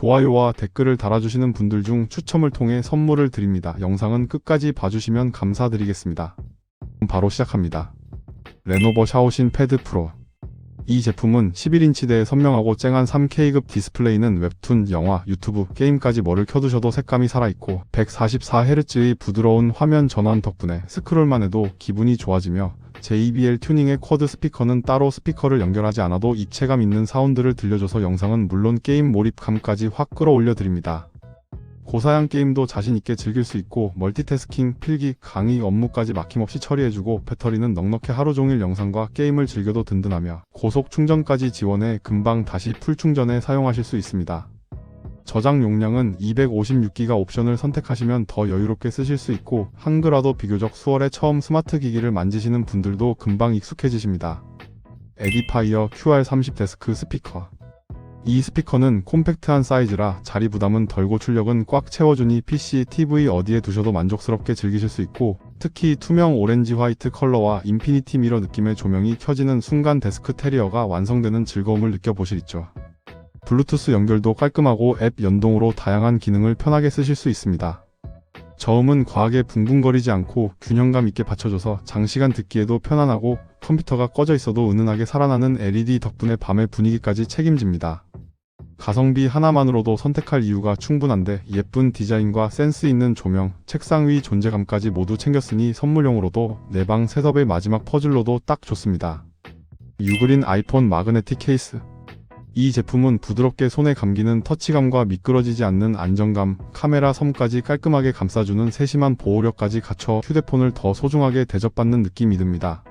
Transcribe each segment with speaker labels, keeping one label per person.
Speaker 1: 좋아요와 댓글을 달아주시는 분들 중 추첨을 통해 선물을 드립니다. 영상은 끝까지 봐주시면 감사드리겠습니다. 바로 시작합니다. 레노버 샤오신 패드 프로. 이 제품은 11인치대에 선명하고 쨍한 3K급 디스플레이는 웹툰, 영화, 유튜브, 게임까지 뭐를 켜두셔도 색감이 살아있고 144Hz의 부드러운 화면 전환 덕분에 스크롤만 해도 기분이 좋아지며 JBL 튜닝의 쿼드 스피커는 따로 스피커를 연결하지 않아도 입체감 있는 사운드를 들려줘서 영상은 물론 게임 몰입감까지 확 끌어올려 드립니다. 고사양 게임도 자신있게 즐길 수 있고 멀티태스킹, 필기, 강의, 업무까지 막힘없이 처리해주고 배터리는 넉넉해 하루 종일 영상과 게임을 즐겨도 든든하며 고속 충전까지 지원해 금방 다시 풀 충전에 사용하실 수 있습니다. 저장 용량은 256GB 옵션을 선택하시면 더 여유롭게 쓰실 수 있고 한글화도 비교적 수월해 처음 스마트 기기를 만지시는 분들도 금방 익숙해지십니다. 에디파이어 QR30 데스크 스피커. 이 스피커는 콤팩트한 사이즈라 자리 부담은 덜고 출력은 꽉 채워주니 PC, TV 어디에 두셔도 만족스럽게 즐기실 수 있고 특히 투명 오렌지 화이트 컬러와 인피니티 미러 느낌의 조명이 켜지는 순간 데스크 테리어가 완성되는 즐거움을 느껴보실 있죠. 블루투스 연결도 깔끔하고 앱 연동으로 다양한 기능을 편하게 쓰실 수 있습니다. 저음은 과하게 붕붕거리지 않고 균형감 있게 받쳐줘서 장시간 듣기에도 편안하고 컴퓨터가 꺼져 있어도 은은하게 살아나는 LED 덕분에 밤의 분위기까지 책임집니다. 가성비 하나만으로도 선택할 이유가 충분한데 예쁜 디자인과 센스 있는 조명, 책상 위 존재감까지 모두 챙겼으니 선물용으로도 내 방 셋업의 마지막 퍼즐로도 딱 좋습니다. 유그린 아이폰 마그네틱 케이스. 이 제품은 부드럽게 손에 감기는 터치감과 미끄러지지 않는 안정감, 카메라 섬까지 깔끔하게 감싸주는 세심한 보호력까지 갖춰 휴대폰을 더 소중하게 대접받는 느낌이 듭니다.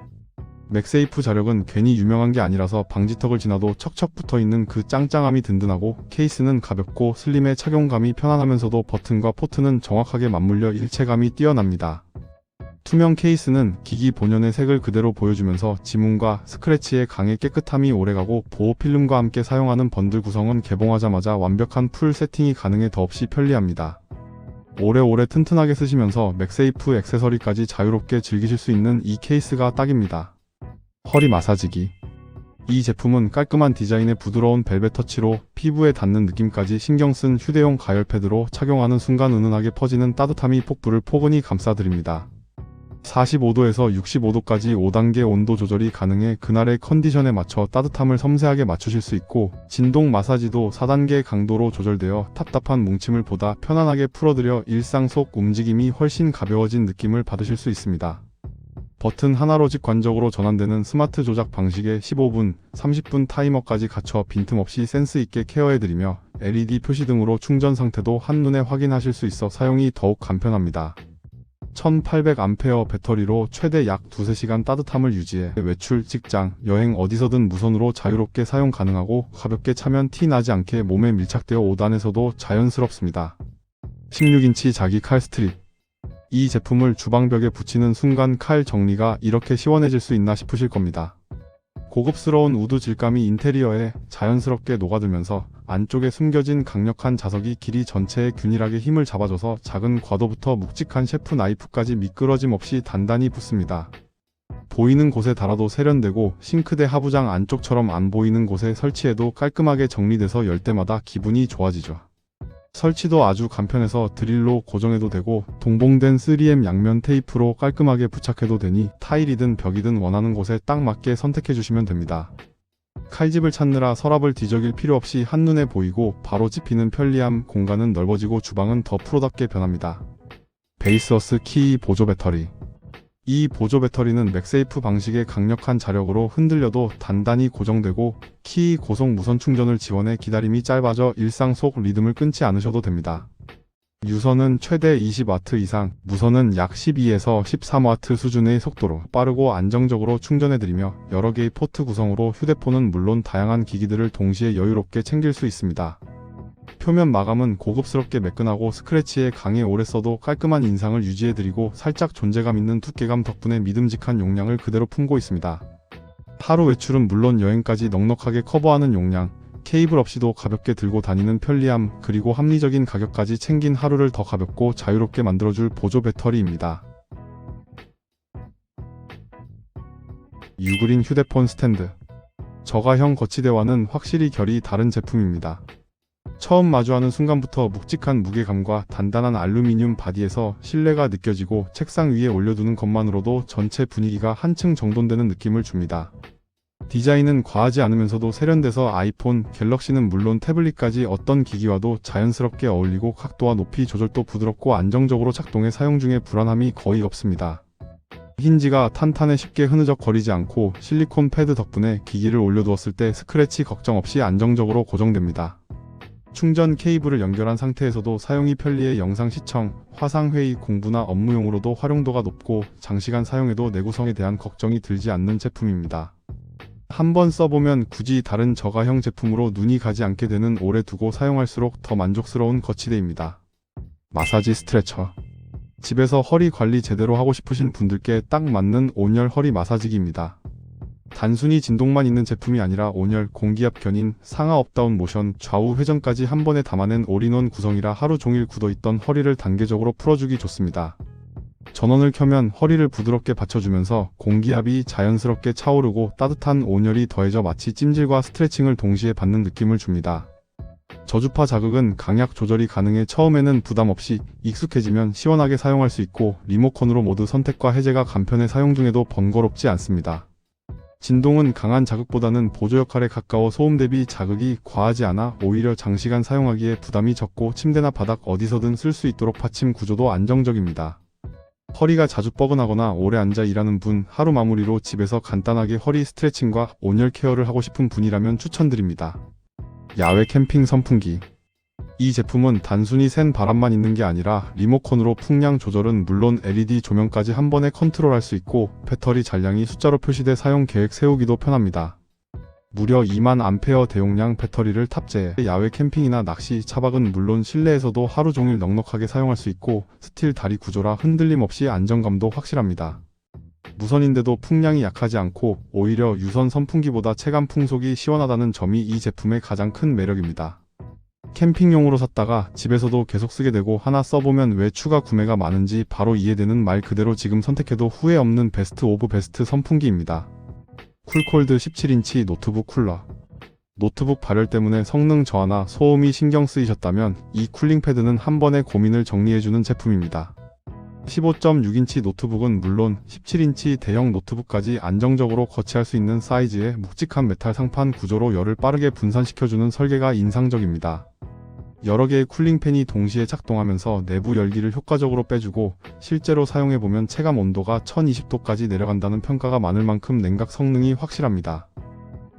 Speaker 1: 맥세이프 자력은 괜히 유명한 게 아니라서 방지턱을 지나도 척척 붙어있는 그 짱짱함이 든든하고 케이스는 가볍고 슬림해 착용감이 편안하면서도 버튼과 포트는 정확하게 맞물려 일체감이 뛰어납니다. 투명 케이스는 기기 본연의 색을 그대로 보여주면서 지문과 스크래치의 강의 깨끗함이 오래가고 보호 필름과 함께 사용하는 번들 구성은 개봉하자마자 완벽한 풀 세팅이 가능해 더없이 편리합니다. 오래오래 튼튼하게 쓰시면서 맥세이프 액세서리까지 자유롭게 즐기실 수 있는 이 케이스가 딱입니다. 허리 마사지기. 이 제품은 깔끔한 디자인의 부드러운 벨벳 터치로 피부에 닿는 느낌까지 신경쓴 휴대용 가열 패드로 착용하는 순간 은은하게 퍼지는 따뜻함이 폭부를 포근히 감싸드립니다. 45도에서 65도까지 5단계 온도 조절이 가능해 그날의 컨디션에 맞춰 따뜻함을 섬세하게 맞추실 수 있고 진동 마사지도 4단계 강도로 조절되어 답답한 뭉침을 보다 편안하게 풀어드려 일상 속 움직임이 훨씬 가벼워진 느낌을 받으실 수 있습니다. 버튼 하나로 직관적으로 전환되는 스마트 조작 방식에 15분, 30분 타이머까지 갖춰 빈틈없이 센스있게 케어해드리며 LED 표시등으로 충전 상태도 한눈에 확인하실 수 있어 사용이 더욱 간편합니다. 1800A 배터리로 최대 약 2~3시간 따뜻함을 유지해 외출, 직장, 여행 어디서든 무선으로 자유롭게 사용 가능하고 가볍게 차면 티 나지 않게 몸에 밀착되어 옷 안에서도 자연스럽습니다. 16인치 자기 칼 스트립. 이 제품을 주방벽에 붙이는 순간 칼 정리가 이렇게 시원해질 수 있나 싶으실 겁니다. 고급스러운 우드 질감이 인테리어에 자연스럽게 녹아들면서 안쪽에 숨겨진 강력한 자석이 길이 전체에 균일하게 힘을 잡아줘서 작은 과도부터 묵직한 셰프 나이프까지 미끄러짐 없이 단단히 붙습니다. 보이는 곳에 달아도 세련되고 싱크대 하부장 안쪽처럼 안 보이는 곳에 설치해도 깔끔하게 정리돼서 열 때마다 기분이 좋아지죠. 설치도 아주 간편해서 드릴로 고정해도 되고 동봉된 3M 양면 테이프로 깔끔하게 부착해도 되니 타일이든 벽이든 원하는 곳에 딱 맞게 선택해주시면 됩니다. 칼집을 찾느라 서랍을 뒤적일 필요 없이 한눈에 보이고 바로 집히는 편리함, 공간은 넓어지고 주방은 더 프로답게 변합니다. 베이스어스 키 보조 배터리. 이 보조 배터리는 맥세이프 방식의 강력한 자력으로 흔들려도 단단히 고정되고 키 고속 무선 충전을 지원해 기다림이 짧아져 일상 속 리듬을 끊지 않으셔도 됩니다. 유선은 최대 20W 이상, 무선은 약 12에서 13W 수준의 속도로 빠르고 안정적으로 충전해드리며 여러 개의 포트 구성으로 휴대폰은 물론 다양한 기기들을 동시에 여유롭게 챙길 수 있습니다. 표면 마감은 고급스럽게 매끈하고 스크래치에 강해 오래 써도 깔끔한 인상을 유지해드리고 살짝 존재감 있는 두께감 덕분에 믿음직한 용량을 그대로 품고 있습니다. 하루 외출은 물론 여행까지 넉넉하게 커버하는 용량, 케이블 없이도 가볍게 들고 다니는 편리함, 그리고 합리적인 가격까지 챙긴 하루를 더 가볍고 자유롭게 만들어줄 보조 배터리입니다. 유그린 휴대폰 스탠드. 저가형 거치대와는 확실히 결이 다른 제품입니다. 처음 마주하는 순간부터 묵직한 무게감과 단단한 알루미늄 바디에서 신뢰가 느껴지고 책상 위에 올려두는 것만으로도 전체 분위기가 한층 정돈되는 느낌을 줍니다. 디자인은 과하지 않으면서도 세련돼서 아이폰, 갤럭시는 물론 태블릿까지 어떤 기기와도 자연스럽게 어울리고 각도와 높이 조절도 부드럽고 안정적으로 작동해 사용 중에 불안함이 거의 없습니다. 힌지가 탄탄해 쉽게 흐느적거리지 않고 실리콘 패드 덕분에 기기를 올려두었을 때 스크래치 걱정 없이 안정적으로 고정됩니다. 충전 케이블을 연결한 상태에서도 사용이 편리해 영상 시청, 화상회의, 공부나 업무용으로도 활용도가 높고 장시간 사용해도 내구성에 대한 걱정이 들지 않는 제품입니다. 한번 써보면 굳이 다른 저가형 제품으로 눈이 가지 않게 되는 오래 두고 사용할수록 더 만족스러운 거치대입니다. 마사지 스트레처. 집에서 허리 관리 제대로 하고 싶으신 분들께 딱 맞는 온열 허리 마사지기입니다. 단순히 진동만 있는 제품이 아니라 온열, 공기압 견인, 상하 업다운 모션, 좌우 회전까지 한 번에 담아낸 올인원 구성이라 하루 종일 굳어있던 허리를 단계적으로 풀어주기 좋습니다. 전원을 켜면 허리를 부드럽게 받쳐주면서 공기압이 자연스럽게 차오르고 따뜻한 온열이 더해져 마치 찜질과 스트레칭을 동시에 받는 느낌을 줍니다. 저주파 자극은 강약 조절이 가능해 처음에는 부담 없이, 익숙해지면 시원하게 사용할 수 있고 리모컨으로 모드 선택과 해제가 간편해 사용 중에도 번거롭지 않습니다. 진동은 강한 자극보다는 보조 역할에 가까워 소음 대비 자극이 과하지 않아 오히려 장시간 사용하기에 부담이 적고 침대나 바닥 어디서든 쓸 수 있도록 받침 구조도 안정적입니다. 허리가 자주 뻐근하거나 오래 앉아 일하는 분, 하루 마무리로 집에서 간단하게 허리 스트레칭과 온열 케어를 하고 싶은 분이라면 추천드립니다. 야외 캠핑 선풍기. 이 제품은 단순히 센 바람만 있는 게 아니라 리모컨으로 풍량 조절은 물론 LED 조명까지 한 번에 컨트롤할 수 있고 배터리 잔량이 숫자로 표시돼 사용 계획 세우기도 편합니다. 무려 2만 암페어 대용량 배터리를 탑재해 야외 캠핑이나 낚시, 차박은 물론 실내에서도 하루 종일 넉넉하게 사용할 수 있고 스틸 다리 구조라 흔들림 없이 안정감도 확실합니다. 무선인데도 풍량이 약하지 않고 오히려 유선 선풍기보다 체감 풍속이 시원하다는 점이 이 제품의 가장 큰 매력입니다. 캠핑용으로 샀다가 집에서도 계속 쓰게 되고 하나 써보면 왜 추가 구매가 많은지 바로 이해되는 말 그대로 지금 선택해도 후회 없는 베스트 오브 베스트 선풍기입니다. 쿨콜드 17인치 노트북 쿨러. 노트북 발열 때문에 성능 저하나 소음이 신경 쓰이셨다면 이 쿨링 패드는 한 번에 고민을 정리해주는 제품입니다. 15.6인치 노트북은 물론 17인치 대형 노트북까지 안정적으로 거치할 수 있는 사이즈의 묵직한 메탈 상판 구조로 열을 빠르게 분산시켜주는 설계가 인상적입니다. 여러 개의 쿨링팬이 동시에 작동하면서 내부 열기를 효과적으로 빼주고 실제로 사용해보면 체감 온도가 1020도까지 내려간다는 평가가 많을 만큼 냉각 성능이 확실합니다.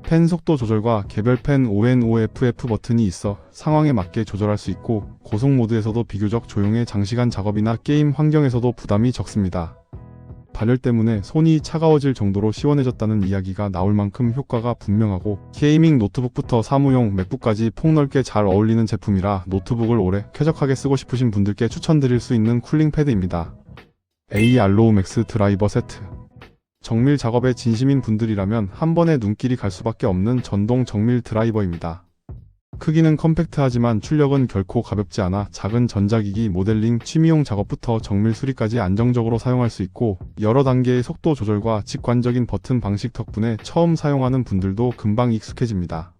Speaker 1: 팬 속도 조절과 개별 팬 ON/OFF 버튼이 있어 상황에 맞게 조절할 수 있고 고속 모드에서도 비교적 조용해 장시간 작업이나 게임 환경에서도 부담이 적습니다. 발열 때문에 손이 차가워질 정도로 시원해졌다는 이야기가 나올 만큼 효과가 분명하고 게이밍 노트북부터 사무용 맥북까지 폭넓게 잘 어울리는 제품이라 노트북을 오래 쾌적하게 쓰고 싶으신 분들께 추천드릴 수 있는 쿨링 패드입니다. AR로우 맥스 드라이버 세트. 정밀 작업에 진심인 분들이라면 한 번에 눈길이 갈 수밖에 없는 전동 정밀 드라이버입니다. 크기는 컴팩트하지만 출력은 결코 가볍지 않아 작은 전자기기 모델링, 취미용 작업부터 정밀 수리까지 안정적으로 사용할 수 있고 여러 단계의 속도 조절과 직관적인 버튼 방식 덕분에 처음 사용하는 분들도 금방 익숙해집니다.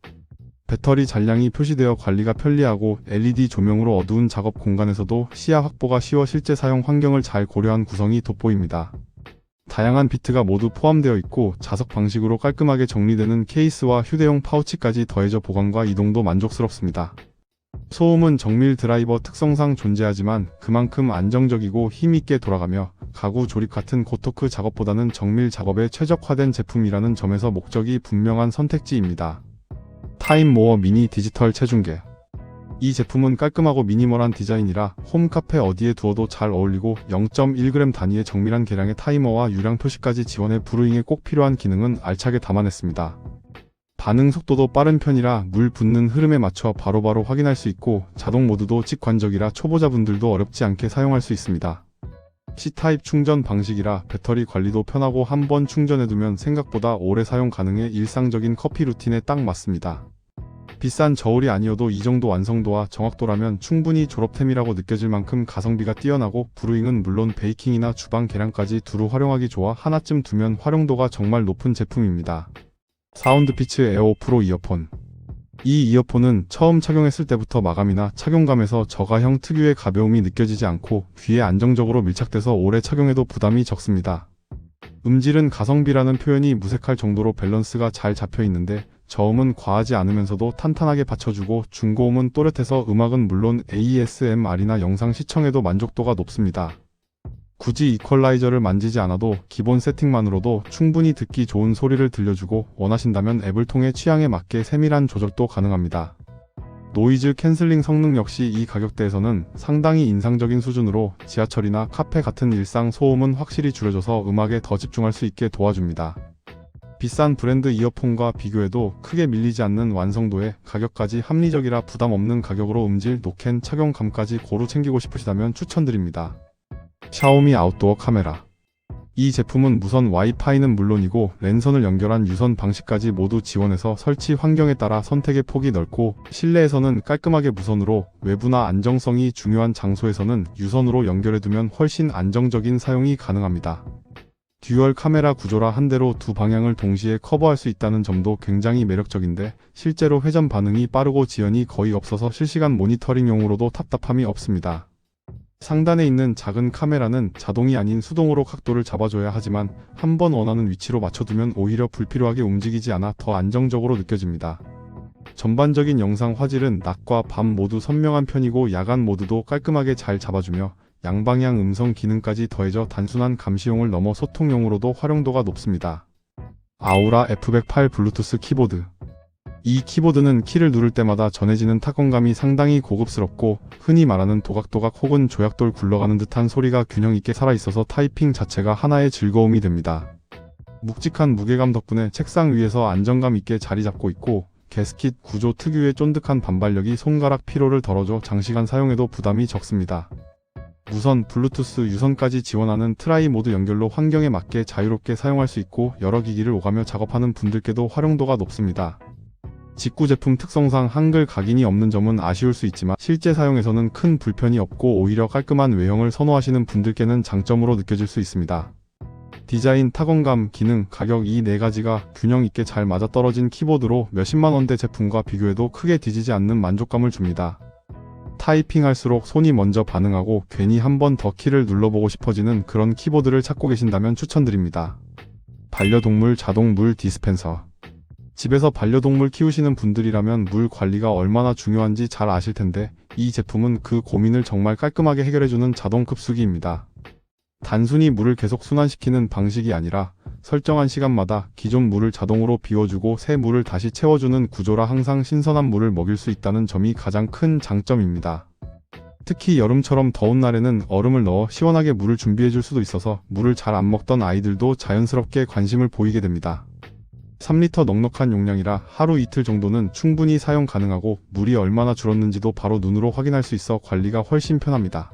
Speaker 1: 배터리 잔량이 표시되어 관리가 편리하고 LED 조명으로 어두운 작업 공간에서도 시야 확보가 쉬워 실제 사용 환경을 잘 고려한 구성이 돋보입니다. 다양한 비트가 모두 포함되어 있고 자석 방식으로 깔끔하게 정리되는 케이스와 휴대용 파우치까지 더해져 보관과 이동도 만족스럽습니다. 소음은 정밀 드라이버 특성상 존재하지만 그만큼 안정적이고 힘있게 돌아가며 가구 조립 같은 고토크 작업보다는 정밀 작업에 최적화된 제품이라는 점에서 목적이 분명한 선택지입니다. 타임모어 미니 디지털 체중계. 이 제품은 깔끔하고 미니멀한 디자인이라 홈카페 어디에 두어도 잘 어울리고 0.1g 단위의 정밀한 계량의 타이머와 유량 표시까지 지원해 브루잉에 꼭 필요한 기능은 알차게 담아냈습니다. 반응 속도도 빠른 편이라 물 붓는 흐름에 맞춰 바로바로 확인할 수 있고 자동 모드도 직관적이라 초보자분들도 어렵지 않게 사용할 수 있습니다. C타입 충전 방식이라 배터리 관리도 편하고 한번 충전해두면 생각보다 오래 사용 가능해 일상적인 커피 루틴에 딱 맞습니다. 비싼 저울이 아니어도 이 정도 완성도와 정확도라면 충분히 졸업템이라고 느껴질 만큼 가성비가 뛰어나고 브루잉은 물론 베이킹이나 주방 계량까지 두루 활용하기 좋아 하나쯤 두면 활용도가 정말 높은 제품입니다. 사운드피츠 에어 프로 이어폰. 이 이어폰은 처음 착용했을 때부터 마감이나 착용감에서 저가형 특유의 가벼움이 느껴지지 않고 귀에 안정적으로 밀착돼서 오래 착용해도 부담이 적습니다. 음질은 가성비라는 표현이 무색할 정도로 밸런스가 잘 잡혀 있는데 저음은 과하지 않으면서도 탄탄하게 받쳐주고 중고음은 또렷해서 음악은 물론 ASMR이나 영상 시청에도 만족도가 높습니다. 굳이 이퀄라이저를 만지지 않아도 기본 세팅만으로도 충분히 듣기 좋은 소리를 들려주고 원하신다면 앱을 통해 취향에 맞게 세밀한 조절도 가능합니다. 노이즈 캔슬링 성능 역시 이 가격대에서는 상당히 인상적인 수준으로 지하철이나 카페 같은 일상 소음은 확실히 줄여줘서 음악에 더 집중할 수 있게 도와줍니다. 비싼 브랜드 이어폰과 비교해도 크게 밀리지 않는 완성도에 가격까지 합리적이라 부담 없는 가격으로 음질, 노캔, 착용감까지 고루 챙기고 싶으시다면 추천드립니다. 샤오미 아웃도어 카메라. 이 제품은 무선 와이파이는 물론이고 랜선을 연결한 유선 방식까지 모두 지원해서 설치 환경에 따라 선택의 폭이 넓고 실내에서는 깔끔하게 무선으로, 외부나 안정성이 중요한 장소에서는 유선으로 연결해두면 훨씬 안정적인 사용이 가능합니다. 듀얼 카메라 구조라 한 대로 두 방향을 동시에 커버할 수 있다는 점도 굉장히 매력적인데 실제로 회전 반응이 빠르고 지연이 거의 없어서 실시간 모니터링용으로도 답답함이 없습니다. 상단에 있는 작은 카메라는 자동이 아닌 수동으로 각도를 잡아줘야 하지만 한번 원하는 위치로 맞춰두면 오히려 불필요하게 움직이지 않아 더 안정적으로 느껴집니다. 전반적인 영상 화질은 낮과 밤 모두 선명한 편이고 야간 모드도 깔끔하게 잘 잡아주며 양방향 음성 기능까지 더해져 단순한 감시용을 넘어 소통용으로도 활용도가 높습니다. 아우라 F108 블루투스 키보드. 이 키보드는 키를 누를 때마다 전해지는 타건감이 상당히 고급스럽고 흔히 말하는 도각도각 혹은 조약돌 굴러가는 듯한 소리가 균형 있게 살아있어서 타이핑 자체가 하나의 즐거움이 됩니다. 묵직한 무게감 덕분에 책상 위에서 안정감 있게 자리 잡고 있고 게스킷 구조 특유의 쫀득한 반발력이 손가락 피로를 덜어줘 장시간 사용해도 부담이 적습니다. 무선, 블루투스, 유선까지 지원하는 트라이 모드 연결로 환경에 맞게 자유롭게 사용할 수 있고 여러 기기를 오가며 작업하는 분들께도 활용도가 높습니다. 직구 제품 특성상 한글 각인이 없는 점은 아쉬울 수 있지만 실제 사용에서는 큰 불편이 없고 오히려 깔끔한 외형을 선호하시는 분들께는 장점으로 느껴질 수 있습니다. 디자인, 타건감, 기능, 가격 이 네 가지가 균형 있게 잘 맞아떨어진 키보드로 몇십만 원대 제품과 비교해도 크게 뒤지지 않는 만족감을 줍니다. 타이핑할수록 손이 먼저 반응하고 괜히 한 번 더 키를 눌러보고 싶어지는 그런 키보드를 찾고 계신다면 추천드립니다. 반려동물 자동 물 디스펜서. 집에서 반려동물 키우시는 분들이라면 물 관리가 얼마나 중요한지 잘 아실 텐데 이 제품은 그 고민을 정말 깔끔하게 해결해주는 자동 급수기입니다. 단순히 물을 계속 순환시키는 방식이 아니라 설정한 시간마다 기존 물을 자동으로 비워주고 새 물을 다시 채워주는 구조라 항상 신선한 물을 먹일 수 있다는 점이 가장 큰 장점입니다. 특히 여름처럼 더운 날에는 얼음을 넣어 시원하게 물을 준비해줄 수도 있어서 물을 잘 안 먹던 아이들도 자연스럽게 관심을 보이게 됩니다. 3리터 넉넉한 용량이라 하루 이틀 정도는 충분히 사용 가능하고 물이 얼마나 줄었는지도 바로 눈으로 확인할 수 있어 관리가 훨씬 편합니다.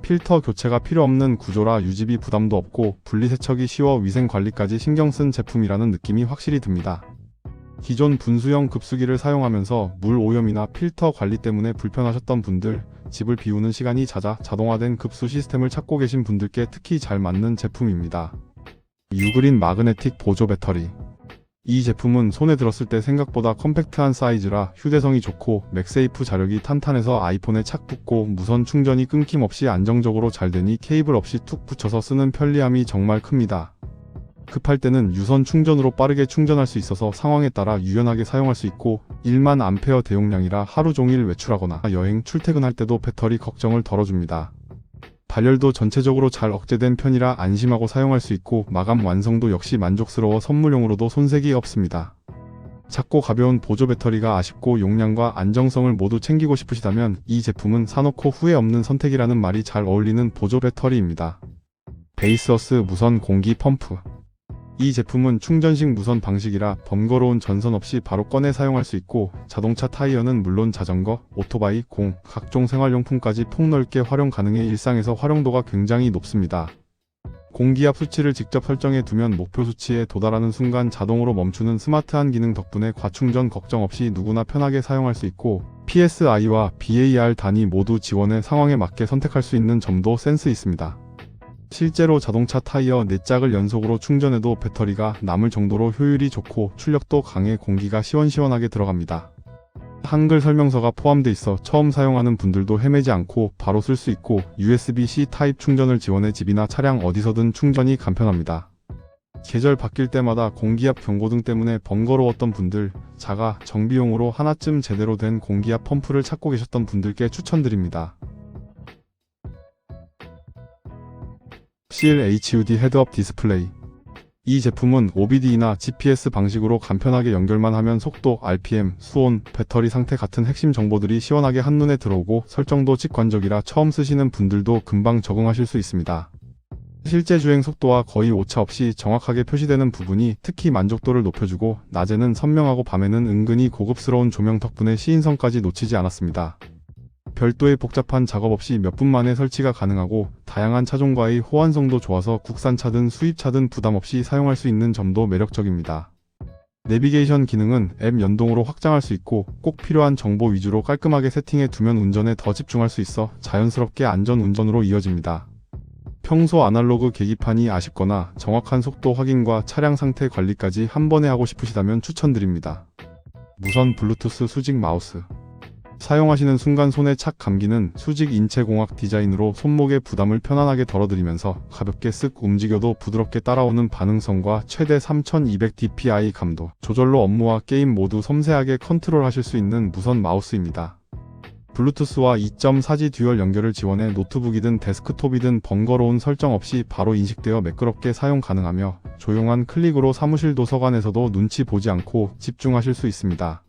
Speaker 1: 필터 교체가 필요 없는 구조라 유지비 부담도 없고 분리세척이 쉬워 위생관리까지 신경 쓴 제품이라는 느낌이 확실히 듭니다. 기존 분수형 급수기를 사용하면서 물 오염이나 필터 관리 때문에 불편하셨던 분들, 집을 비우는 시간이 잦아 자동화된 급수 시스템을 찾고 계신 분들께 특히 잘 맞는 제품입니다. 유그린 마그네틱 보조 배터리. 이 제품은 손에 들었을 때 생각보다 컴팩트한 사이즈라 휴대성이 좋고 맥세이프 자력이 탄탄해서 아이폰에 착 붙고 무선 충전이 끊김없이 안정적으로 잘 되니 케이블 없이 툭 붙여서 쓰는 편리함이 정말 큽니다. 급할 때는 유선 충전으로 빠르게 충전할 수 있어서 상황에 따라 유연하게 사용할 수 있고 1만 암페어 대용량이라 하루 종일 외출하거나 여행, 출퇴근할 때도 배터리 걱정을 덜어줍니다. 발열도 전체적으로 잘 억제된 편이라 안심하고 사용할 수 있고 마감 완성도 역시 만족스러워 선물용으로도 손색이 없습니다. 작고 가벼운 보조 배터리가 아쉽고 용량과 안정성을 모두 챙기고 싶으시다면 이 제품은 사놓고 후회 없는 선택이라는 말이 잘 어울리는 보조 배터리입니다. 베이스어스 무선 공기 펌프. 이 제품은 충전식 무선 방식이라 번거로운 전선 없이 바로 꺼내 사용할 수 있고 자동차 타이어는 물론 자전거, 오토바이, 공, 각종 생활용품까지 폭넓게 활용 가능해 일상에서 활용도가 굉장히 높습니다. 공기압 수치를 직접 설정해 두면 목표 수치에 도달하는 순간 자동으로 멈추는 스마트한 기능 덕분에 과충전 걱정 없이 누구나 편하게 사용할 수 있고 PSI와 BAR 단위 모두 지원해 상황에 맞게 선택할 수 있는 점도 센스 있습니다. 실제로 자동차 타이어 4짝을 연속으로 충전해도 배터리가 남을 정도로 효율이 좋고 출력도 강해 공기가 시원시원하게 들어갑니다. 한글 설명서가 포함돼 있어 처음 사용하는 분들도 헤매지 않고 바로 쓸 수 있고 USB-C 타입 충전을 지원해 집이나 차량 어디서든 충전이 간편합니다. 계절 바뀔 때마다 공기압 경고등 때문에 번거로웠던 분들, 자가 정비용으로 하나쯤 제대로 된 공기압 펌프를 찾고 계셨던 분들께 추천드립니다. CL HUD 헤드업 디스플레이. 이 제품은 OBD나 GPS 방식으로 간편하게 연결만 하면 속도, RPM, 수온, 배터리 상태 같은 핵심 정보들이 시원하게 한눈에 들어오고 설정도 직관적이라 처음 쓰시는 분들도 금방 적응하실 수 있습니다. 실제 주행 속도와 거의 오차 없이 정확하게 표시되는 부분이 특히 만족도를 높여주고 낮에는 선명하고 밤에는 은근히 고급스러운 조명 덕분에 시인성까지 놓치지 않았습니다. 별도의 복잡한 작업 없이 몇 분 만에 설치가 가능하고 다양한 차종과의 호환성도 좋아서 국산차든 수입차든 부담 없이 사용할 수 있는 점도 매력적입니다. 내비게이션 기능은 앱 연동으로 확장할 수 있고 꼭 필요한 정보 위주로 깔끔하게 세팅해 두면 운전에 더 집중할 수 있어 자연스럽게 안전 운전으로 이어집니다. 평소 아날로그 계기판이 아쉽거나 정확한 속도 확인과 차량 상태 관리까지 한 번에 하고 싶으시다면 추천드립니다. 무선 블루투스 수직 마우스. 사용하시는 순간 손에 착 감기는 수직 인체공학 디자인으로 손목의 부담을 편안하게 덜어드리면서 가볍게 쓱 움직여도 부드럽게 따라오는 반응성과 최대 3200dpi 감도 조절로 업무와 게임 모두 섬세하게 컨트롤하실 수 있는 무선 마우스입니다. 블루투스와 2.4G 듀얼 연결을 지원해 노트북이든 데스크톱이든 번거로운 설정 없이 바로 인식되어 매끄럽게 사용 가능하며 조용한 클릭으로 사무실 도서관에서도 눈치 보지 않고 집중하실 수 있습니다.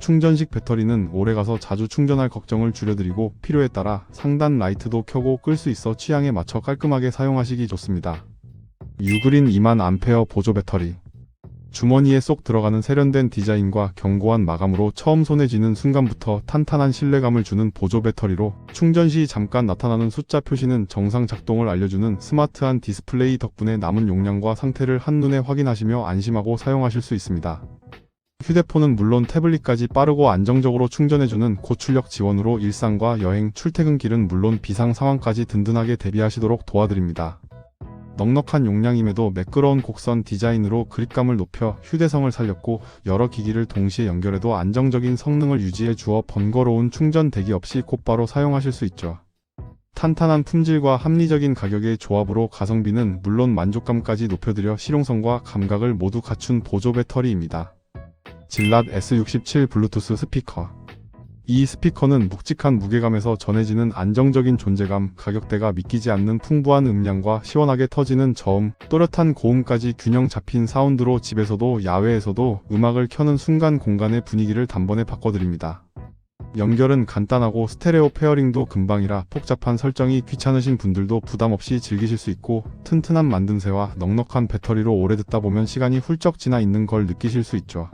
Speaker 1: 충전식 배터리는 오래가서 자주 충전할 걱정을 줄여드리고 필요에 따라 상단 라이트도 켜고 끌 수 있어 취향에 맞춰 깔끔하게 사용하시기 좋습니다. 유그린 20000Ah 보조 배터리. 주머니에 쏙 들어가는 세련된 디자인과 견고한 마감으로 처음 손에 쥐는 순간부터 탄탄한 신뢰감을 주는 보조 배터리로 충전 시 잠깐 나타나는 숫자 표시는 정상 작동을 알려주는 스마트한 디스플레이 덕분에 남은 용량과 상태를 한눈에 확인하시며 안심하고 사용하실 수 있습니다. 휴대폰은 물론 태블릿까지 빠르고 안정적으로 충전해주는 고출력 지원으로 일상과 여행, 출퇴근길은 물론 비상 상황까지 든든하게 대비하시도록 도와드립니다. 넉넉한 용량임에도 매끄러운 곡선 디자인으로 그립감을 높여 휴대성을 살렸고 여러 기기를 동시에 연결해도 안정적인 성능을 유지해 주어 번거로운 충전 대기 없이 곧바로 사용하실 수 있죠. 탄탄한 품질과 합리적인 가격의 조합으로 가성비는 물론 만족감까지 높여드려 실용성과 감각을 모두 갖춘 보조 배터리입니다. 질랏 S67 블루투스 스피커. 이 스피커는 묵직한 무게감에서 전해지는 안정적인 존재감, 가격대가 믿기지 않는 풍부한 음량과 시원하게 터지는 저음, 또렷한 고음까지 균형 잡힌 사운드로 집에서도 야외에서도 음악을 켜는 순간 공간의 분위기를 단번에 바꿔드립니다. 연결은 간단하고 스테레오 페어링도 금방이라 복잡한 설정이 귀찮으신 분들도 부담 없이 즐기실 수 있고 튼튼한 만듦새와 넉넉한 배터리로 오래 듣다 보면 시간이 훌쩍 지나 있는 걸 느끼실 수 있죠.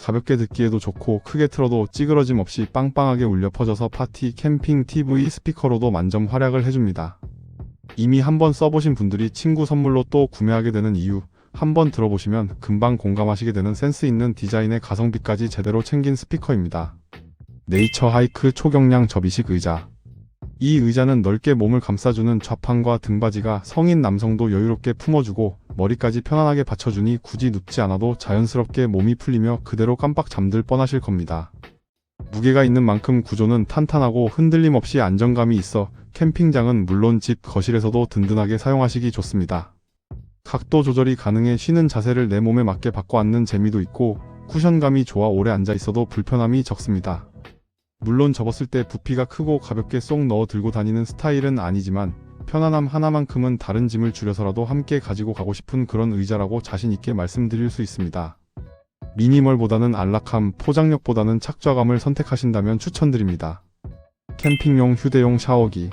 Speaker 1: 가볍게 듣기에도 좋고 크게 틀어도 찌그러짐 없이 빵빵하게 울려 퍼져서 파티, 캠핑, TV 스피커로도 만점 활약을 해줍니다. 이미 한번 써보신 분들이 친구 선물로 또 구매하게 되는 이유, 한번 들어보시면 금방 공감하시게 되는 센스 있는 디자인의 가성비까지 제대로 챙긴 스피커입니다. 네이처 하이크 초경량 접이식 의자. 이 의자는 넓게 몸을 감싸주는 좌판과 등받이가 성인 남성도 여유롭게 품어주고 머리까지 편안하게 받쳐주니 굳이 눕지 않아도 자연스럽게 몸이 풀리며 그대로 깜빡 잠들 뻔하실 겁니다. 무게가 있는 만큼 구조는 탄탄하고 흔들림 없이 안정감이 있어 캠핑장은 물론 집 거실에서도 든든하게 사용하시기 좋습니다. 각도 조절이 가능해 쉬는 자세를 내 몸에 맞게 바꿔 앉는 재미도 있고 쿠션감이 좋아 오래 앉아 있어도 불편함이 적습니다. 물론 접었을 때 부피가 크고 가볍게 쏙 넣어 들고 다니는 스타일은 아니지만 편안함 하나만큼은 다른 짐을 줄여서라도 함께 가지고 가고 싶은 그런 의자라고 자신있게 말씀드릴 수 있습니다. 미니멀보다는 안락함, 포장력보다는 착좌감을 선택하신다면 추천드립니다. 캠핑용 휴대용 샤워기.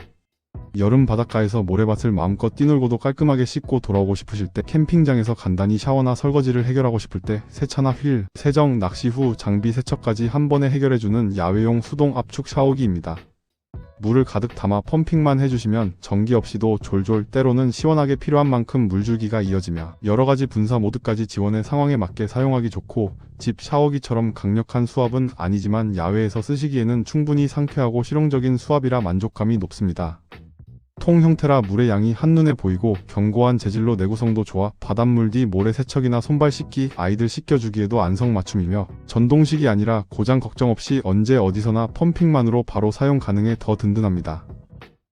Speaker 1: 여름 바닷가에서 모래밭을 마음껏 뛰놀고도 깔끔하게 씻고 돌아오고 싶으실 때 캠핑장에서 간단히 샤워나 설거지를 해결하고 싶을 때 세차나 휠, 세정, 낚시 후 장비 세척까지 한 번에 해결해주는 야외용 수동 압축 샤워기입니다. 물을 가득 담아 펌핑만 해주시면 전기 없이도 졸졸 때로는 시원하게 필요한 만큼 물줄기가 이어지며 여러가지 분사 모드까지 지원해 상황에 맞게 사용하기 좋고 집 샤워기처럼 강력한 수압은 아니지만 야외에서 쓰시기에는 충분히 상쾌하고 실용적인 수압이라 만족감이 높습니다. 통 형태라 물의 양이 한눈에 보이고 견고한 재질로 내구성도 좋아 바닷물 뒤 모래 세척이나 손발 씻기, 아이들 씻겨주기에도 안성맞춤이며 전동식이 아니라 고장 걱정 없이 언제 어디서나 펌핑만으로 바로 사용 가능해 더 든든합니다.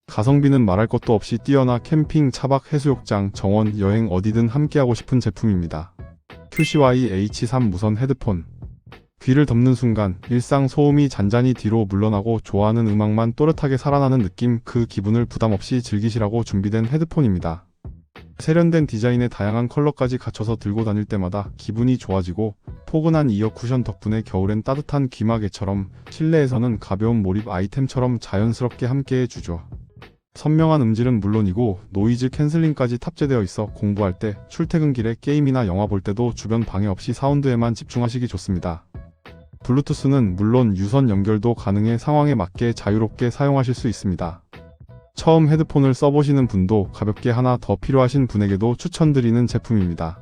Speaker 1: 가성비는 말할 것도 없이 뛰어나 캠핑, 차박, 해수욕장, 정원, 여행 어디든 함께하고 싶은 제품입니다. QCY H3 무선 헤드폰. 귀를 덮는 순간 일상 소음이 잔잔히 뒤로 물러나고 좋아하는 음악만 또렷하게 살아나는 느낌, 그 기분을 부담 없이 즐기시라고 준비된 헤드폰입니다. 세련된 디자인에 다양한 컬러까지 갖춰서 들고 다닐 때마다 기분이 좋아지고 포근한 이어 쿠션 덕분에 겨울엔 따뜻한 귀마개처럼 실내에서는 가벼운 몰입 아이템처럼 자연스럽게 함께해주죠. 선명한 음질은 물론이고 노이즈 캔슬링까지 탑재되어 있어 공부할 때, 출퇴근길에 게임이나 영화 볼 때도 주변 방해 없이 사운드에만 집중하시기 좋습니다. 블루투스는 물론 유선 연결도 가능해 상황에 맞게 자유롭게 사용하실 수 있습니다. 처음 헤드폰을 써보시는 분도 가볍게 하나 더 필요하신 분에게도 추천드리는 제품입니다.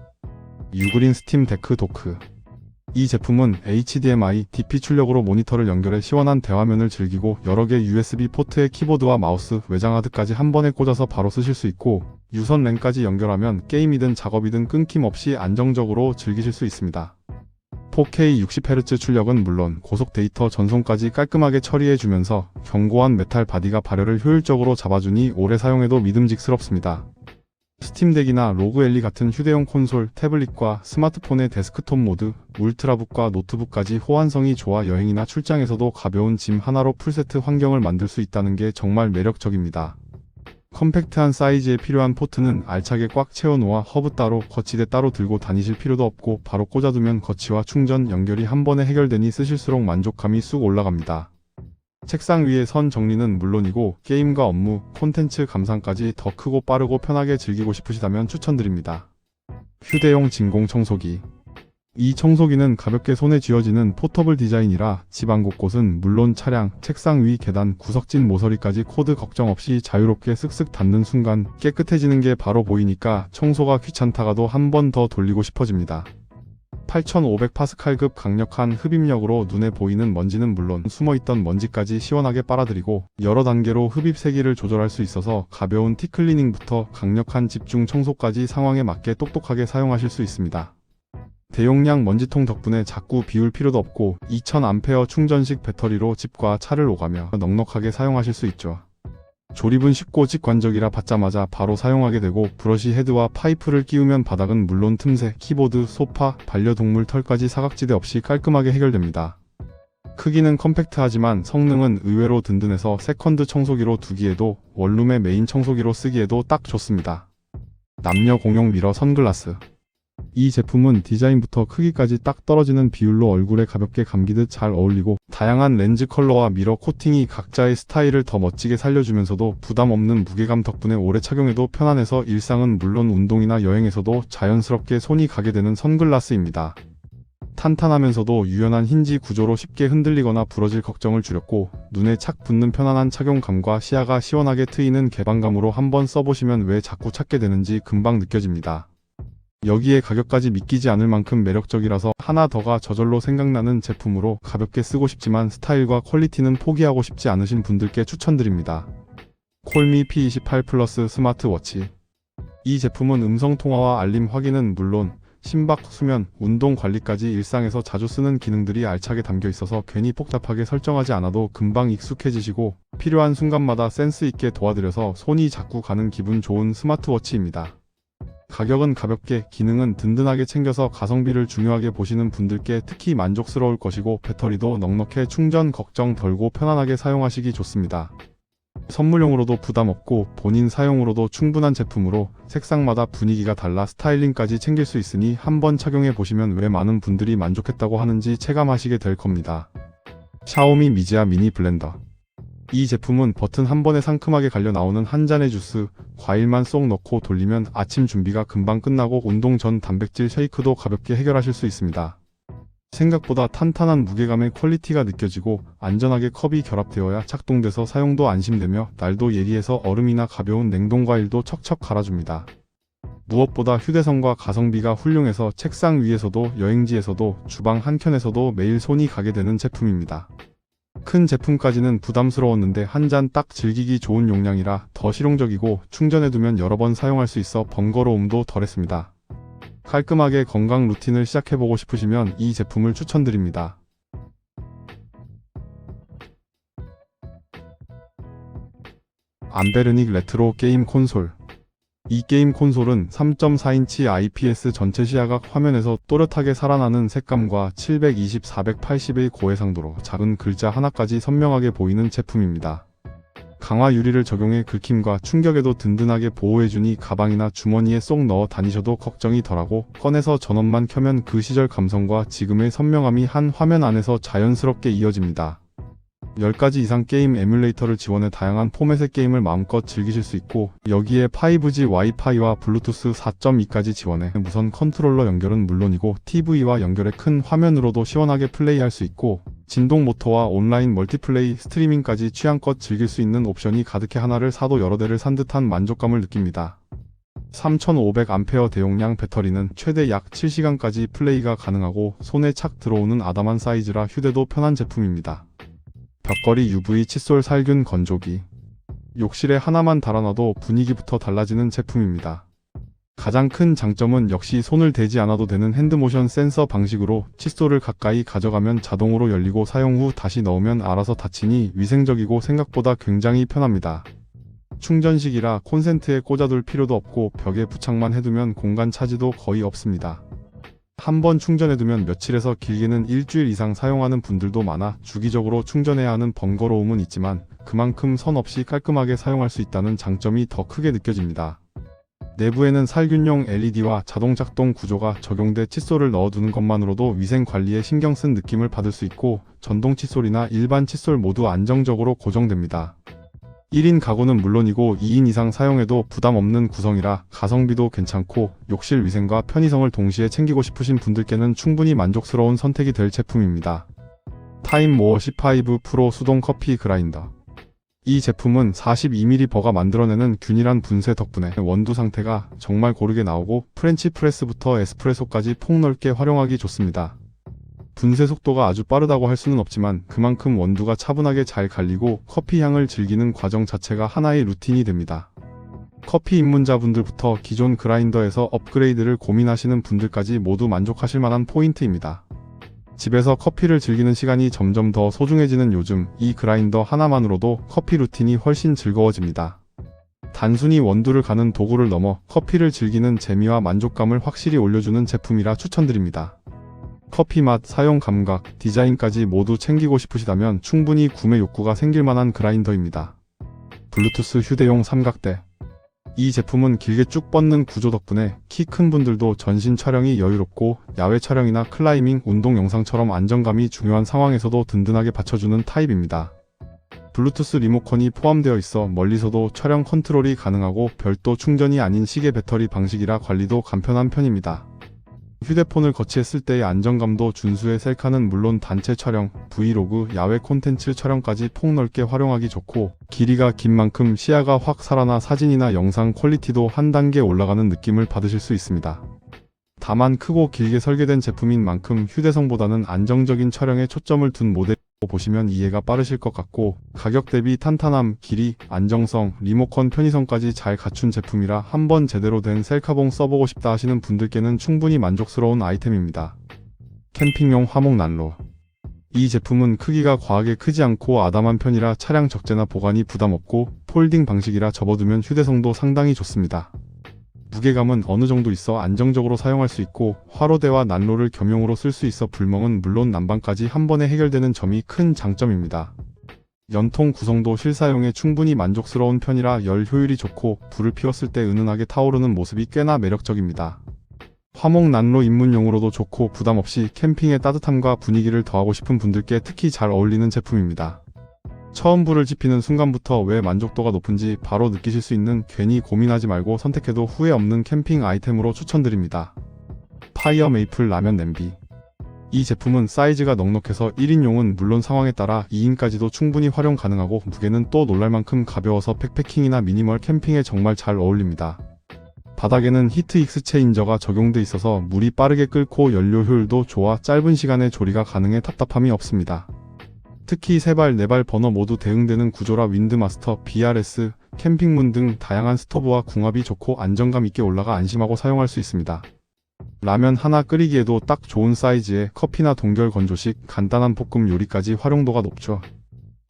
Speaker 1: 유그린 스팀 데크 도크. 이 제품은 HDMI, DP 출력으로 모니터를 연결해 시원한 대화면을 즐기고 여러 개 USB 포트에 키보드와 마우스, 외장하드까지 한 번에 꽂아서 바로 쓰실 수 있고 유선 랜까지 연결하면 게임이든 작업이든 끊김없이 안정적으로 즐기실 수 있습니다. 4K 60Hz 출력은 물론 고속 데이터 전송까지 깔끔하게 처리해주면서 견고한 메탈 바디가 발열을 효율적으로 잡아주니 오래 사용해도 믿음직스럽습니다. 스팀덱이나 로그 엘리 같은 휴대용 콘솔, 태블릿과 스마트폰의 데스크톱 모드, 울트라북과 노트북까지 호환성이 좋아 여행이나 출장에서도 가벼운 짐 하나로 풀세트 환경을 만들 수 있다는 게 정말 매력적입니다. 컴팩트한 사이즈에 필요한 포트는 알차게 꽉 채워놓아 허브 따로, 거치대 따로 들고 다니실 필요도 없고 바로 꽂아두면 거치와 충전, 연결이 한 번에 해결되니 쓰실수록 만족감이 쑥 올라갑니다. 책상 위의 선 정리는 물론이고 게임과 업무, 콘텐츠 감상까지 더 크고 빠르고 편하게 즐기고 싶으시다면 추천드립니다. 휴대용 진공 청소기. 이 청소기는 가볍게 손에 쥐어지는 포터블 디자인이라 집안 곳곳은 물론 차량, 책상 위, 계단, 구석진 모서리까지 코드 걱정 없이 자유롭게 쓱쓱 닿는 순간 깨끗해지는 게 바로 보이니까 청소가 귀찮다가도 한 번 더 돌리고 싶어집니다. 8500파스칼급 강력한 흡입력으로 눈에 보이는 먼지는 물론 숨어있던 먼지까지 시원하게 빨아들이고 여러 단계로 흡입 세기를 조절할 수 있어서 가벼운 티클리닝부터 강력한 집중 청소까지 상황에 맞게 똑똑하게 사용하실 수 있습니다. 대용량 먼지통 덕분에 자꾸 비울 필요도 없고 2000A 충전식 배터리로 집과 차를 오가며 넉넉하게 사용하실 수 있죠. 조립은 쉽고 직관적이라 받자마자 바로 사용하게 되고 브러쉬 헤드와 파이프를 끼우면 바닥은 물론 틈새, 키보드, 소파, 반려동물 털까지 사각지대 없이 깔끔하게 해결됩니다. 크기는 컴팩트하지만 성능은 의외로 든든해서 세컨드 청소기로 두기에도 원룸의 메인 청소기로 쓰기에도 딱 좋습니다. 남녀 공용 미러 선글라스. 이 제품은 디자인부터 크기까지 딱 떨어지는 비율로 얼굴에 가볍게 감기듯 잘 어울리고 다양한 렌즈 컬러와 미러 코팅이 각자의 스타일을 더 멋지게 살려주면서도 부담 없는 무게감 덕분에 오래 착용해도 편안해서 일상은 물론 운동이나 여행에서도 자연스럽게 손이 가게 되는 선글라스입니다. 탄탄하면서도 유연한 힌지 구조로 쉽게 흔들리거나 부러질 걱정을 줄였고 눈에 착 붙는 편안한 착용감과 시야가 시원하게 트이는 개방감으로 한번 써보시면 왜 자꾸 찾게 되는지 금방 느껴집니다. 여기에 가격까지 믿기지 않을 만큼 매력적이라서 하나 더가 저절로 생각나는 제품으로 가볍게 쓰고 싶지만 스타일과 퀄리티는 포기하고 싶지 않으신 분들께 추천드립니다. 콜미 P28 플러스 스마트워치. 이 제품은 음성통화와 알림 확인은 물론 심박, 수면, 운동 관리까지 일상에서 자주 쓰는 기능들이 알차게 담겨 있어서 괜히 복잡하게 설정하지 않아도 금방 익숙해지시고 필요한 순간마다 센스 있게 도와드려서 손이 자꾸 가는 기분 좋은 스마트워치입니다. 가격은 가볍게, 기능은 든든하게 챙겨서 가성비를 중요하게 보시는 분들께 특히 만족스러울 것이고 배터리도 넉넉해 충전 걱정 덜고 편안하게 사용하시기 좋습니다. 선물용으로도 부담 없고 본인 사용으로도 충분한 제품으로 색상마다 분위기가 달라 스타일링까지 챙길 수 있으니 한번 착용해 보시면 왜 많은 분들이 만족했다고 하는지 체감하시게 될 겁니다. 샤오미 미지아 미니 블렌더. 이 제품은 버튼 한 번에 상큼하게 갈려 나오는 한 잔의 주스, 과일만 쏙 넣고 돌리면 아침 준비가 금방 끝나고 운동 전 단백질 쉐이크도 가볍게 해결하실 수 있습니다. 생각보다 탄탄한 무게감의 퀄리티가 느껴지고 안전하게 컵이 결합되어야 작동돼서 사용도 안심되며 날도 예리해서 얼음이나 가벼운 냉동 과일도 척척 갈아줍니다. 무엇보다 휴대성과 가성비가 훌륭해서 책상 위에서도 여행지에서도 주방 한켠에서도 매일 손이 가게 되는 제품입니다. 큰 제품까지는 부담스러웠는데 한 잔 딱 즐기기 좋은 용량이라 더 실용적이고 충전해두면 여러 번 사용할 수 있어 번거로움도 덜했습니다. 깔끔하게 건강 루틴을 시작해보고 싶으시면 이 제품을 추천드립니다. 안베르닉 레트로 게임 콘솔. 이 게임 콘솔은 3.4인치 IPS 전체 시야각 화면에서 또렷하게 살아나는 색감과 720/480의 고해상도로 작은 글자 하나까지 선명하게 보이는 제품입니다. 강화 유리를 적용해 긁힘과 충격에도 든든하게 보호해주니 가방이나 주머니에 쏙 넣어 다니셔도 걱정이 덜하고 꺼내서 전원만 켜면 그 시절 감성과 지금의 선명함이 한 화면 안에서 자연스럽게 이어집니다. 10가지 이상 게임 에뮬레이터를 지원해 다양한 포맷의 게임을 마음껏 즐기실 수 있고 여기에 5G 와이파이와 블루투스 4.2까지 지원해 무선 컨트롤러 연결은 물론이고 TV와 연결해 큰 화면으로도 시원하게 플레이할 수 있고 진동 모터와 온라인 멀티플레이 스트리밍까지 취향껏 즐길 수 있는 옵션이 가득해 하나를 사도 여러 대를 산 듯한 만족감을 느낍니다. 3500A 대용량 배터리는 최대 약 7시간까지 플레이가 가능하고 손에 착 들어오는 아담한 사이즈라 휴대도 편한 제품입니다. 벽걸이 UV 칫솔 살균 건조기. 욕실에 하나만 달아놔도 분위기부터 달라지는 제품입니다. 가장 큰 장점은 역시 손을 대지 않아도 되는 핸드모션 센서 방식으로 칫솔을 가까이 가져가면 자동으로 열리고 사용 후 다시 넣으면 알아서 닫히니 위생적이고 생각보다 굉장히 편합니다. 충전식이라 콘센트에 꽂아둘 필요도 없고 벽에 부착만 해두면 공간 차지도 거의 없습니다. 한번 충전해두면 며칠에서 길게는 일주일 이상 사용하는 분들도 많아 주기적으로 충전해야 하는 번거로움은 있지만 그만큼 선 없이 깔끔하게 사용할 수 있다는 장점이 더 크게 느껴집니다. 내부에는 살균용 LED와 자동 작동 구조가 적용돼 칫솔을 넣어두는 것만으로도 위생 관리에 신경 쓴 느낌을 받을 수 있고 전동 칫솔이나 일반 칫솔 모두 안정적으로 고정됩니다. 1인 가구는 물론이고 2인 이상 사용해도 부담 없는 구성이라 가성비도 괜찮고 욕실 위생과 편의성을 동시에 챙기고 싶으신 분들께는 충분히 만족스러운 선택이 될 제품입니다. 타임모어 C5 프로 수동 커피 그라인더. 이 제품은 42mm 버가 만들어내는 균일한 분쇄 덕분에 원두 상태가 정말 고르게 나오고 프렌치 프레스부터 에스프레소까지 폭넓게 활용하기 좋습니다. 분쇄 속도가 아주 빠르다고 할 수는 없지만 그만큼 원두가 차분하게 잘 갈리고 커피 향을 즐기는 과정 자체가 하나의 루틴이 됩니다. 커피 입문자분들부터 기존 그라인더에서 업그레이드를 고민하시는 분들까지 모두 만족하실 만한 포인트입니다. 집에서 커피를 즐기는 시간이 점점 더 소중해지는 요즘 이 그라인더 하나만으로도 커피 루틴이 훨씬 즐거워집니다. 단순히 원두를 가는 도구를 넘어 커피를 즐기는 재미와 만족감을 확실히 올려주는 제품이라 추천드립니다. 커피 맛, 사용 감각, 디자인까지 모두 챙기고 싶으시다면 충분히 구매 욕구가 생길 만한 그라인더입니다. 블루투스 휴대용 삼각대. 이 제품은 길게 쭉 뻗는 구조 덕분에 키 큰 분들도 전신 촬영이 여유롭고 야외 촬영이나 클라이밍, 운동 영상처럼 안정감이 중요한 상황에서도 든든하게 받쳐주는 타입입니다. 블루투스 리모컨이 포함되어 있어 멀리서도 촬영 컨트롤이 가능하고 별도 충전이 아닌 시계 배터리 방식이라 관리도 간편한 편입니다. 휴대폰을 거치했을 때의 안정감도 준수해 셀카는 물론 단체 촬영, 브이로그, 야외 콘텐츠 촬영까지 폭넓게 활용하기 좋고 길이가 긴 만큼 시야가 확 살아나 사진이나 영상 퀄리티도 한 단계 올라가는 느낌을 받으실 수 있습니다. 다만 크고 길게 설계된 제품인 만큼 휴대성보다는 안정적인 촬영에 초점을 둔 모델 보시면 이해가 빠르실 것 같고 가격 대비 탄탄함, 길이, 안정성, 리모컨 편의성까지 잘 갖춘 제품이라 한번 제대로 된 셀카봉 써보고 싶다 하시는 분들께는 충분히 만족스러운 아이템입니다. 캠핑용 화목 난로. 이 제품은 크기가 과하게 크지 않고 아담한 편이라 차량 적재나 보관이 부담 없고 폴딩 방식이라 접어두면 휴대성도 상당히 좋습니다. 무게감은 어느 정도 있어 안정적으로 사용할 수 있고 화로대와 난로를 겸용으로 쓸 수 있어 불멍은 물론 난방까지 한 번에 해결되는 점이 큰 장점입니다. 연통 구성도 실사용에 충분히 만족스러운 편이라 열 효율이 좋고 불을 피웠을 때 은은하게 타오르는 모습이 꽤나 매력적입니다. 화목 난로 입문용으로도 좋고 부담 없이 캠핑의 따뜻함과 분위기를 더하고 싶은 분들께 특히 잘 어울리는 제품입니다. 처음 불을 지피는 순간부터 왜 만족도가 높은지 바로 느끼실 수 있는 괜히 고민하지 말고 선택해도 후회 없는 캠핑 아이템으로 추천드립니다. 파이어 메이플 라면 냄비. 이 제품은 사이즈가 넉넉해서 1인용은 물론 상황에 따라 2인까지도 충분히 활용 가능하고 무게는 또 놀랄만큼 가벼워서 백패킹이나 미니멀 캠핑에 정말 잘 어울립니다. 바닥에는 히트 익스체인저가 적용돼 있어서 물이 빠르게 끓고 연료 효율도 좋아 짧은 시간에 조리가 가능해 답답함이 없습니다. 특히 3발, 4발 버너 모두 대응되는 구조라 윈드마스터, BRS, 캠핑문 등 다양한 스토브와 궁합이 좋고 안정감 있게 올라가 안심하고 사용할 수 있습니다. 라면 하나 끓이기에도 딱 좋은 사이즈에 커피나 동결 건조식, 간단한 볶음 요리까지 활용도가 높죠.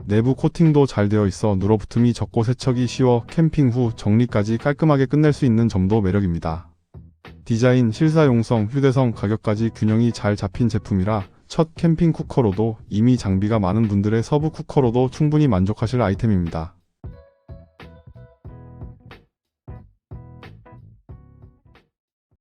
Speaker 1: 내부 코팅도 잘 되어 있어 눌어붙음이 적고 세척이 쉬워 캠핑 후 정리까지 깔끔하게 끝낼 수 있는 점도 매력입니다. 디자인, 실사용성, 휴대성, 가격까지 균형이 잘 잡힌 제품이라 첫 캠핑 쿠커로도 이미 장비가 많은 분들의 서브 쿠커로도 충분히 만족하실 아이템입니다.